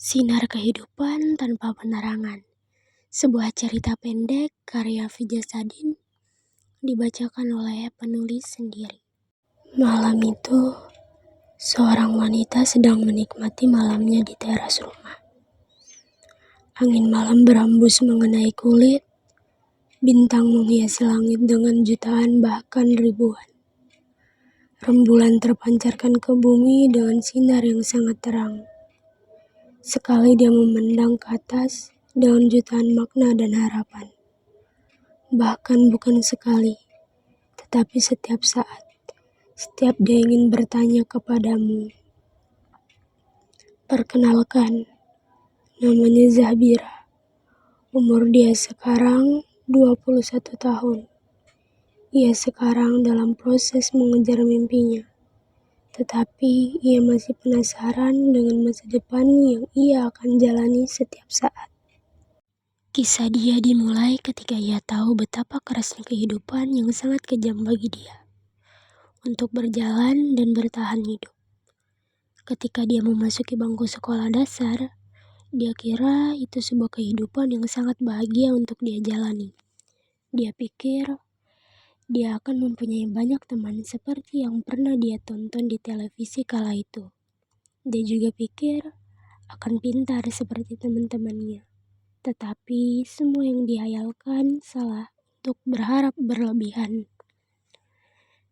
Sinar Kehidupan Tanpa Penerangan. Sebuah cerita pendek karya Fija Sadin dibacakan oleh penulis sendiri. Malam itu, seorang wanita sedang menikmati malamnya di teras rumah. Angin malam berhembus mengenai kulit, bintang menghiasi langit dengan jutaan bahkan ribuan. Rembulan terpancarkan ke bumi dengan sinar yang sangat terang. Sekali dia memandang ke atas dengan jutaan makna dan harapan. Bahkan bukan sekali, tetapi setiap saat, setiap dia ingin bertanya kepadamu. Perkenalkan, namanya Zahbira. Umur dia sekarang 21 tahun. Ia sekarang dalam proses mengejar mimpinya. Tetapi ia masih penasaran dengan masa depan yang ia akan jalani setiap saat. Kisah dia dimulai ketika ia tahu betapa kerasnya kehidupan yang sangat kejam bagi dia untuk berjalan dan bertahan hidup. Ketika dia memasuki bangku sekolah dasar, dia kira itu sebuah kehidupan yang sangat bahagia untuk dia jalani. Dia pikir dia akan mempunyai banyak teman seperti yang pernah dia tonton di televisi kala itu. Dia juga pikir akan pintar seperti teman-temannya. Tetapi semua yang dihayalkan salah untuk berharap berlebihan.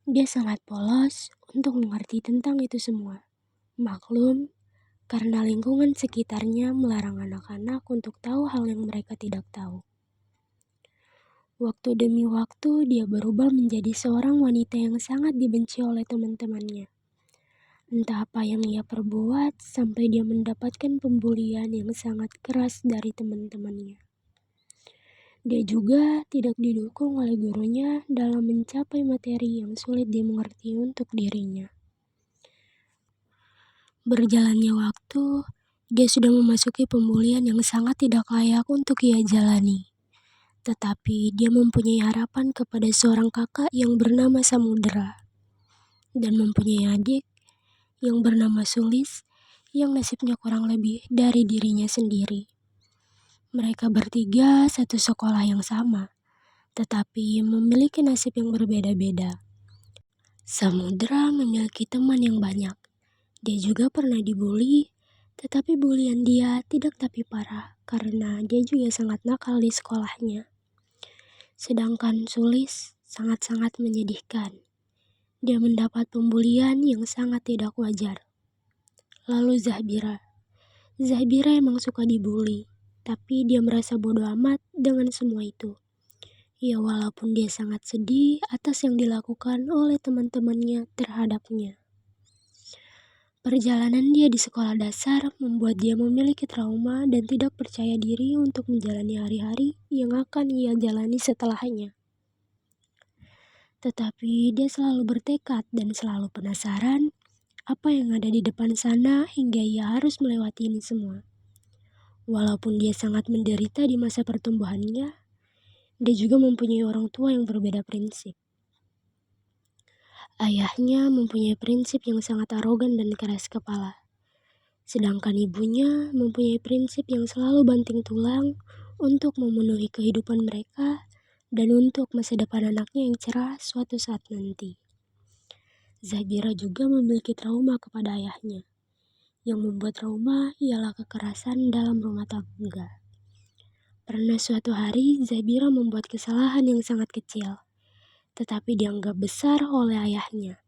Dia sangat polos untuk mengerti tentang itu semua. Maklum, karena lingkungan sekitarnya melarang anak-anak untuk tahu hal yang mereka tidak tahu. Waktu demi waktu dia berubah menjadi seorang wanita yang sangat dibenci oleh teman-temannya. Entah apa yang ia perbuat sampai dia mendapatkan pembulian yang sangat keras dari teman-temannya. Dia juga tidak didukung oleh gurunya dalam mencapai materi yang sulit dimengerti untuk dirinya. Berjalannya waktu, dia sudah memasuki pembulian yang sangat tidak layak untuk ia jalani. Tetapi dia mempunyai harapan kepada seorang kakak yang bernama Samudra. Dan mempunyai adik yang bernama Sulis yang nasibnya kurang lebih dari dirinya sendiri. Mereka bertiga satu sekolah yang sama, tetapi memiliki nasib yang berbeda-beda. Samudra memiliki teman yang banyak. Dia juga pernah dibully, tetapi bulian dia tidak tapi parah karena dia juga sangat nakal di sekolahnya. Sedangkan Sulis sangat-sangat menyedihkan. Dia mendapat pembulian yang sangat tidak wajar. Lalu Zahbira emang suka dibully, tapi dia merasa bodoh amat dengan semua itu. Ya walaupun dia sangat sedih atas yang dilakukan oleh teman-temannya terhadapnya. Perjalanan dia di sekolah dasar membuat dia memiliki trauma dan tidak percaya diri untuk menjalani hari-hari yang akan ia jalani setelahnya. Tetapi dia selalu bertekad dan selalu penasaran apa yang ada di depan sana hingga ia harus melewati ini semua. Walaupun dia sangat menderita di masa pertumbuhannya, dia juga mempunyai orang tua yang berbeda prinsip. Ayahnya mempunyai prinsip yang sangat arogan dan keras kepala. Sedangkan ibunya mempunyai prinsip yang selalu banting tulang untuk memenuhi kehidupan mereka dan untuk masa depan anaknya yang cerah suatu saat nanti. Zahbira juga memiliki trauma kepada ayahnya. Yang membuat trauma ialah kekerasan dalam rumah tangga. Pernah suatu hari Zahbira membuat kesalahan yang sangat kecil, tetapi dianggap besar oleh ayahnya.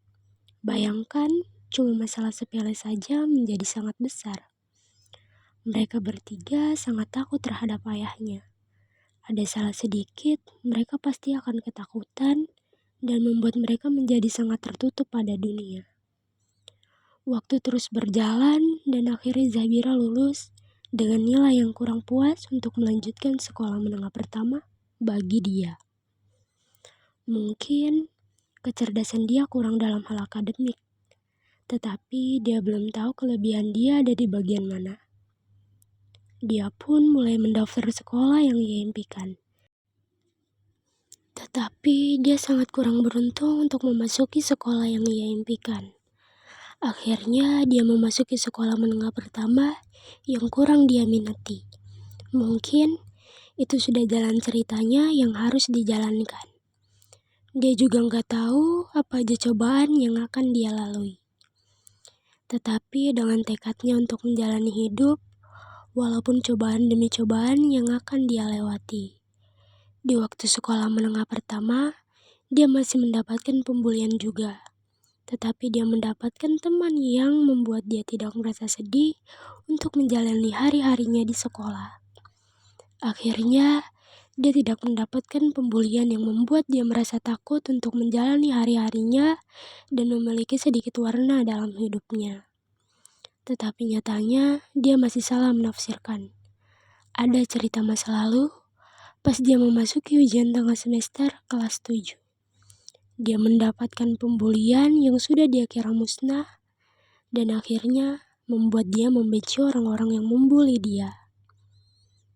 Bayangkan, cuma masalah sepele saja menjadi sangat besar. Mereka bertiga sangat takut terhadap ayahnya. Ada salah sedikit, mereka pasti akan ketakutan dan membuat mereka menjadi sangat tertutup pada dunia. Waktu terus berjalan dan akhirnya Zahbira lulus dengan nilai yang kurang puas untuk melanjutkan sekolah menengah pertama bagi dia. Mungkin kecerdasan dia kurang dalam hal akademik, tetapi dia belum tahu kelebihan dia ada di bagian mana. Dia pun mulai mendaftar sekolah yang ia impikan. Tetapi dia sangat kurang beruntung untuk memasuki sekolah yang ia impikan. Akhirnya dia memasuki sekolah menengah pertama yang kurang dia minati. Mungkin itu sudah jalan ceritanya yang harus dijalankan. Dia juga nggak tahu apa aja cobaan yang akan dia lalui. Tetapi dengan tekadnya untuk menjalani hidup, walaupun cobaan demi cobaan yang akan dia lewati. Di waktu sekolah menengah pertama, dia masih mendapatkan pembulian juga. Tetapi dia mendapatkan teman yang membuat dia tidak merasa sedih untuk menjalani hari-harinya di sekolah. Akhirnya, dia tidak mendapatkan pembulian yang membuat dia merasa takut untuk menjalani hari-harinya dan memiliki sedikit warna dalam hidupnya. Tetapi nyatanya, dia masih salah menafsirkan. Ada cerita masa lalu, pas dia memasuki ujian tengah semester kelas 7. Dia mendapatkan pembulian yang sudah dia kira musnah, dan akhirnya membuat dia membenci orang-orang yang membuli dia.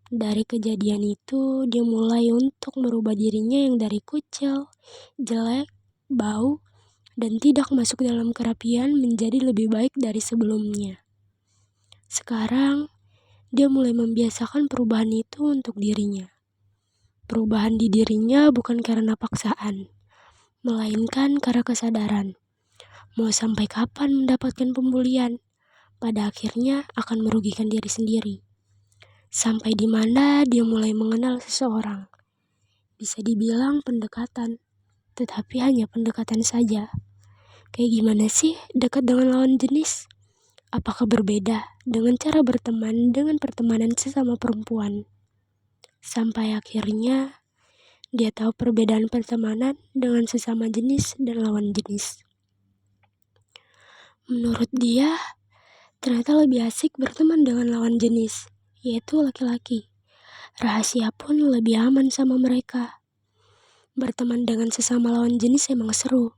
Dari kejadian itu, dia mulai untuk merubah dirinya yang dari kucel, jelek, bau, dan tidak masuk dalam kerapian menjadi lebih baik dari sebelumnya. Sekarang, dia mulai membiasakan perubahan itu untuk dirinya. Perubahan di dirinya bukan karena paksaan, melainkan karena kesadaran. Mau sampai kapan mendapatkan pembulian? Pada akhirnya akan merugikan diri sendiri. Sampai di mana dia mulai mengenal seseorang. Bisa dibilang pendekatan, tetapi hanya pendekatan saja. Kayak gimana sih dekat dengan lawan jenis? Apakah berbeda dengan cara berteman dengan pertemanan sesama perempuan? Sampai akhirnya dia tahu perbedaan pertemanan dengan sesama jenis dan lawan jenis. Menurut dia, ternyata lebih asik berteman dengan lawan jenis, yaitu laki-laki. Rahasia pun lebih aman sama mereka. Berteman dengan sesama lawan jenis emang seru,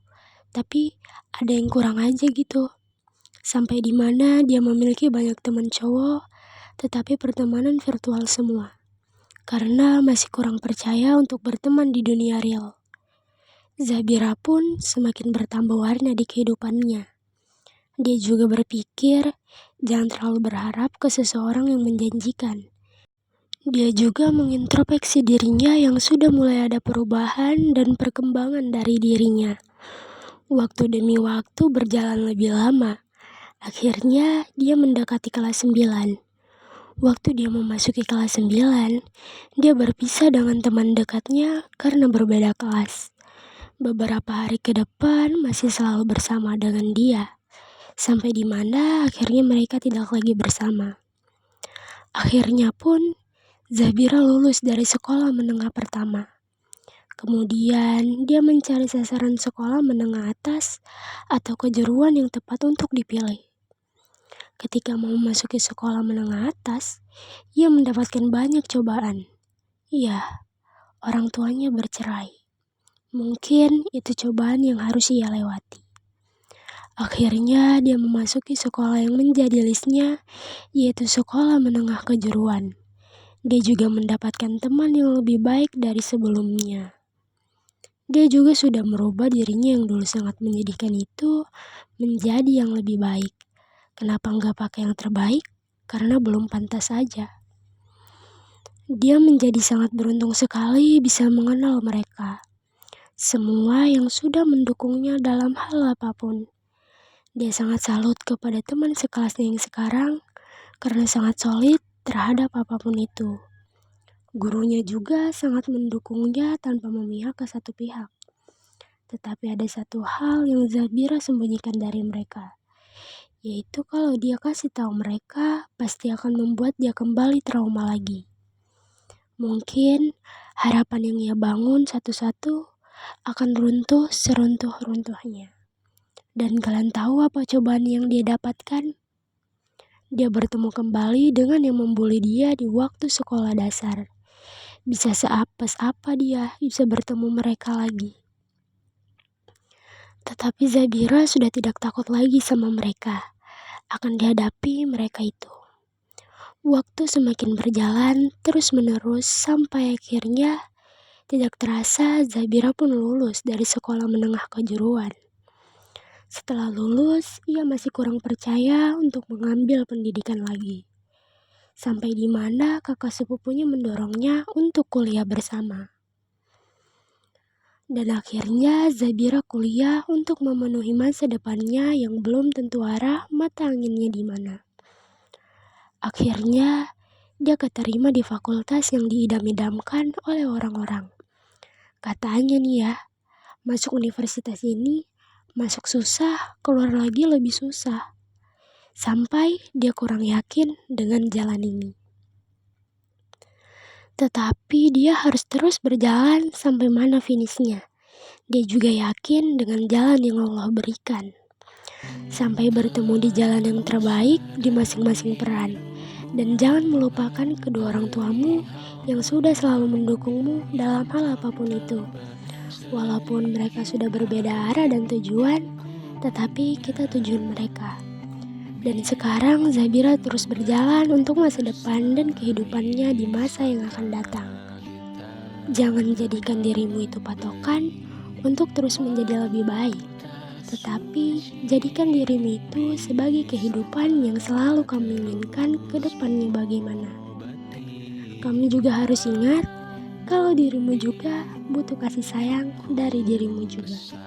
tapi ada yang kurang aja gitu. Sampai di mana dia memiliki banyak teman cowok, tetapi pertemanan virtual semua. Karena masih kurang percaya untuk berteman di dunia real. Zabira pun semakin bertambah warna di kehidupannya. Dia juga berpikir, jangan terlalu berharap ke seseorang yang menjanjikan. Dia juga mengintrospeksi dirinya yang sudah mulai ada perubahan dan perkembangan dari dirinya. Waktu demi waktu berjalan lebih lama. Akhirnya dia mendekati kelas 9. Waktu dia memasuki kelas 9, dia berpisah dengan teman dekatnya karena berbeda kelas. Beberapa hari ke depan masih selalu bersama dengan dia. Sampai di mana akhirnya mereka tidak lagi bersama. Akhirnya pun Zabira lulus dari sekolah menengah pertama. Kemudian dia mencari sasaran sekolah menengah atas atau kejuruan yang tepat untuk dipilih. Ketika mau memasuki sekolah menengah atas, ia mendapatkan banyak cobaan. Iya, orang tuanya bercerai. Mungkin itu cobaan yang harus ia lewati. Akhirnya dia memasuki sekolah yang menjadi listnya, yaitu sekolah menengah kejuruan. Dia juga mendapatkan teman yang lebih baik dari sebelumnya. Dia juga sudah merubah dirinya yang dulu sangat menyedihkan itu menjadi yang lebih baik. Kenapa nggak pakai yang terbaik? Karena belum pantas saja. Dia menjadi sangat beruntung sekali bisa mengenal mereka. Semua yang sudah mendukungnya dalam hal apapun. Dia sangat salut kepada teman sekelasnya yang sekarang karena sangat solid terhadap apapun itu. Gurunya juga sangat mendukungnya tanpa memihak ke satu pihak. Tetapi ada satu hal yang Zabira sembunyikan dari mereka. Yaitu kalau dia kasih tahu mereka, pasti akan membuat dia kembali trauma lagi. Mungkin harapan yang ia bangun satu-satu akan runtuh seruntuh-runtuhnya. Dan kalian tahu apa cobaan yang dia dapatkan? Dia bertemu kembali dengan yang membuli dia di waktu sekolah dasar. Bisa seapes apa dia bisa bertemu mereka lagi. Tetapi Zabira sudah tidak takut lagi sama mereka. Akan dihadapi mereka itu. Waktu semakin berjalan terus-menerus sampai akhirnya tidak terasa Zabira pun lulus dari sekolah menengah kejuruan. Setelah lulus, ia masih kurang percaya untuk mengambil pendidikan lagi. Sampai di mana kakak sepupunya mendorongnya untuk kuliah bersama. Dan akhirnya Zabira kuliah untuk memenuhi masa depannya yang belum tentu arah mata anginnya di mana. Akhirnya, dia keterima di fakultas yang diidam-idamkan oleh orang-orang. Katanya nih ya, masuk universitas ini, masuk susah, keluar lagi lebih susah. Sampai dia kurang yakin dengan jalan ini. Tetapi dia harus terus berjalan sampai mana finishnya. Dia juga yakin dengan jalan yang Allah berikan. Sampai bertemu di jalan yang terbaik di masing-masing peran. Dan jangan melupakan kedua orang tuamu yang sudah selalu mendukungmu dalam hal apapun itu. Walaupun mereka sudah berbeda arah dan tujuan, tetapi kita tujuan mereka. Dan sekarang Zabira terus berjalan untuk masa depan dan kehidupannya di masa yang akan datang. Jangan jadikan dirimu itu patokan untuk terus menjadi lebih baik. Tetapi jadikan dirimu itu sebagai kehidupan yang selalu kamu inginkan ke depannya bagaimana. Kamu juga harus ingat kalau dirimu juga butuh kasih sayang dari dirimu juga.